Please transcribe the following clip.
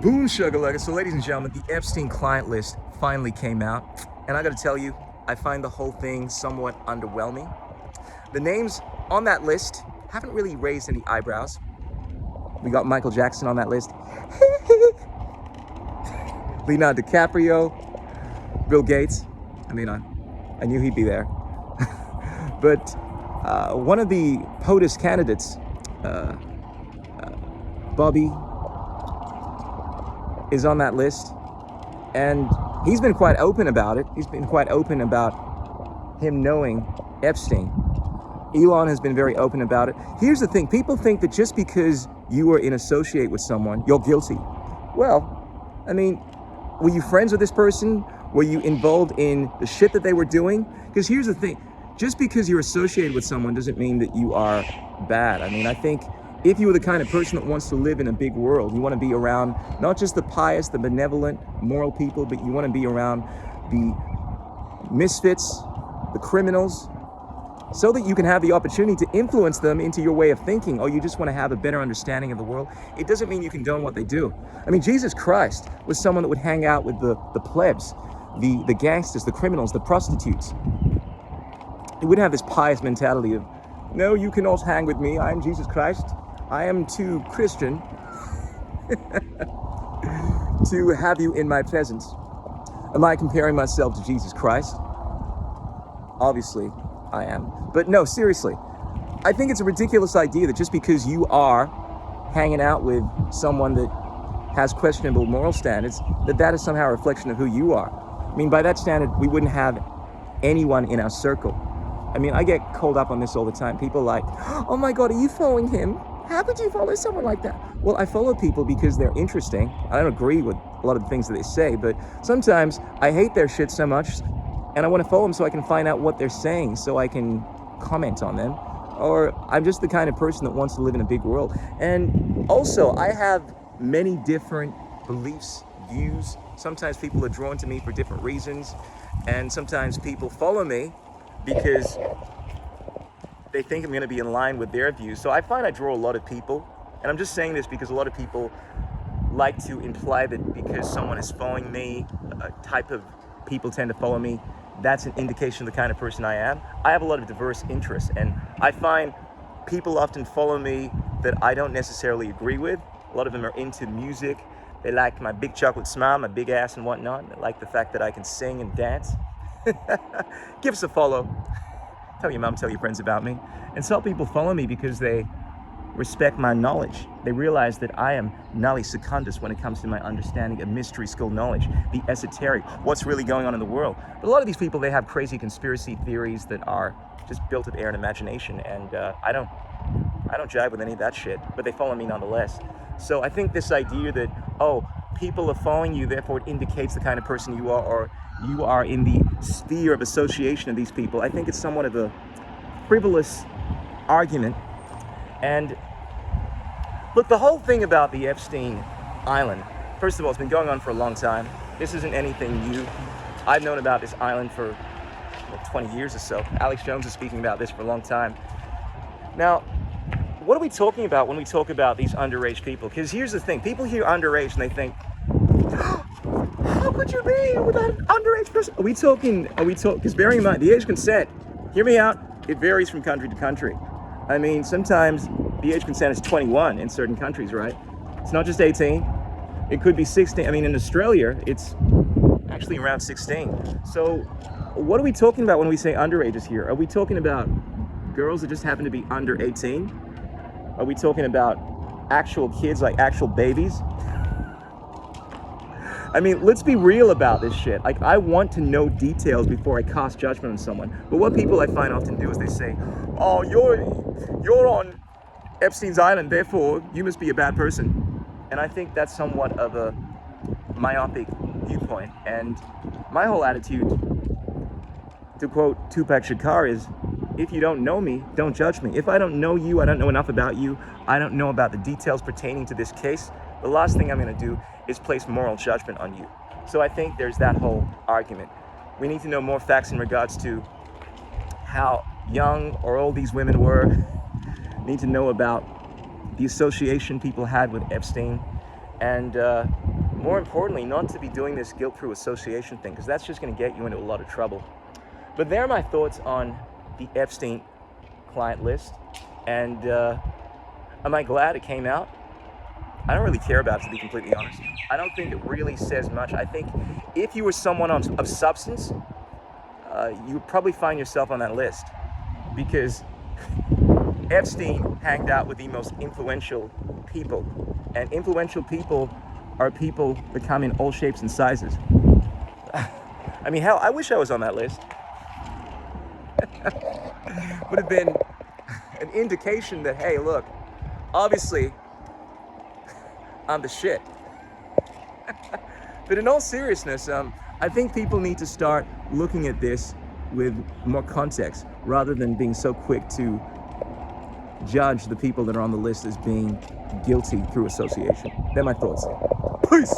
Boom shagalaka. So ladies and gentlemen, the Epstein client list finally came out. And I gotta tell you, I find the whole thing somewhat underwhelming. The names on that list haven't really raised any eyebrows. We got Michael Jackson on that list. Leonardo DiCaprio, Bill Gates. I mean, I knew he'd be there. But one of the POTUS candidates, Bobby, is on that list, and he's been quite open about it. He's been quite open about him knowing Epstein. Elon has been very open about it. Here's the thing, people think that just because you are in associate with someone, you're guilty. Well, I mean, were you friends with this person? Were you involved in the shit that they were doing? Because here's the thing, just because you're associated with someone doesn't mean that you are bad. I mean, I think if you are the kind of person that wants to live in a big world, you want to be around not just the pious, the benevolent, moral people, but you want to be around the misfits, the criminals, so that you can have the opportunity to influence them into your way of thinking, or you just want to have a better understanding of the world. It doesn't mean you condone what they do. I mean, Jesus Christ was someone that would hang out with the plebs, the gangsters, the criminals, the prostitutes. He wouldn't have this pious mentality of, no, you can all hang with me, I am Jesus Christ. I am too Christian to have you in my presence. Am I comparing myself to Jesus Christ? Obviously, I am. But no, seriously, I think it's a ridiculous idea that just because you are hanging out with someone that has questionable moral standards, that is somehow a reflection of who you are. I mean, by that standard, we wouldn't have anyone in our circle. I mean, I get called up on this all the time. People are like, oh my God, are you following him? How could you follow someone like that? Well, I follow people because they're interesting. I don't agree with a lot of the things that they say, but sometimes I hate their shit so much and I want to follow them so I can find out what they're saying, so I can comment on them. Or I'm just the kind of person that wants to live in a big world. And also, I have many different beliefs, views. Sometimes people are drawn to me for different reasons. And sometimes people follow me because they think I'm going to be in line with their views. So I find I draw a lot of people. And I'm just saying this because a lot of people like to imply that because someone is following me, a type of people tend to follow me, that's an indication of the kind of person I am. I have a lot of diverse interests, and I find people often follow me that I don't necessarily agree with. A lot of them are into music. They like my big chocolate smile, my big ass and whatnot. They like the fact that I can sing and dance. Give us a follow. Tell your mom, tell your friends about me. And some people follow me because they respect my knowledge. They realize that I am nulli secundus when it comes to my understanding of mystery school knowledge, the esoteric, what's really going on in the world. But a lot of these people, they have crazy conspiracy theories that are just built of air and imagination, and I don't jive with any of that shit, but they follow me nonetheless. So I think this idea that, oh, people are following you, therefore it indicates the kind of person you are, or you are in the sphere of association of these people, I think it's somewhat of a frivolous argument. And look, the whole thing about the Epstein Island, first of all, it's been going on for a long time. This isn't anything new. I've known about this island for 20 years or so. Alex Jones is speaking about this for a long time. Now, what are we talking about when we talk about these underage people? Because here's the thing, people hear underage and they think, how could you be with an underage person? Are we talking, because bearing in mind, the age consent, hear me out, it varies from country to country. I mean, sometimes the age consent is 21 in certain countries, right? It's not just 18. It could be 16. I mean, in Australia, it's actually around 16. So what are we talking about when we say underages here? Are we talking about girls that just happen to be under 18? Are we talking about actual kids, like actual babies? I mean, let's be real about this shit. Like, I want to know details before I cast judgment on someone. But what people I find often do is they say, oh, you're on Epstein's Island, therefore you must be a bad person. And I think that's somewhat of a myopic viewpoint. And my whole attitude, to quote Tupac Shakur, is if you don't know me, don't judge me. If I don't know you, I don't know enough about you, I don't know about the details pertaining to this case, the last thing I'm going to do is place moral judgment on you. So I think there's that whole argument. We need to know more facts in regards to how young or old these women were. Need to know about the association people had with Epstein. And more importantly, not to be doing this guilt through association thing, because that's just going to get you into a lot of trouble. But there are my thoughts on the Epstein client list. And am I glad it came out? I don't really care about it, to be completely honest. I don't think it really says much. I think if you were someone of substance, you would probably find yourself on that list, because Epstein hanged out with the most influential people, and influential people are people that come in all shapes and sizes. I mean, hell, I wish I was on that list. Would have been an indication that, hey, look, obviously, I'm the shit. But in all seriousness, I think people need to start looking at this with more context, rather than being so quick to judge the people that are on the list as being guilty through association. They're my thoughts. Peace!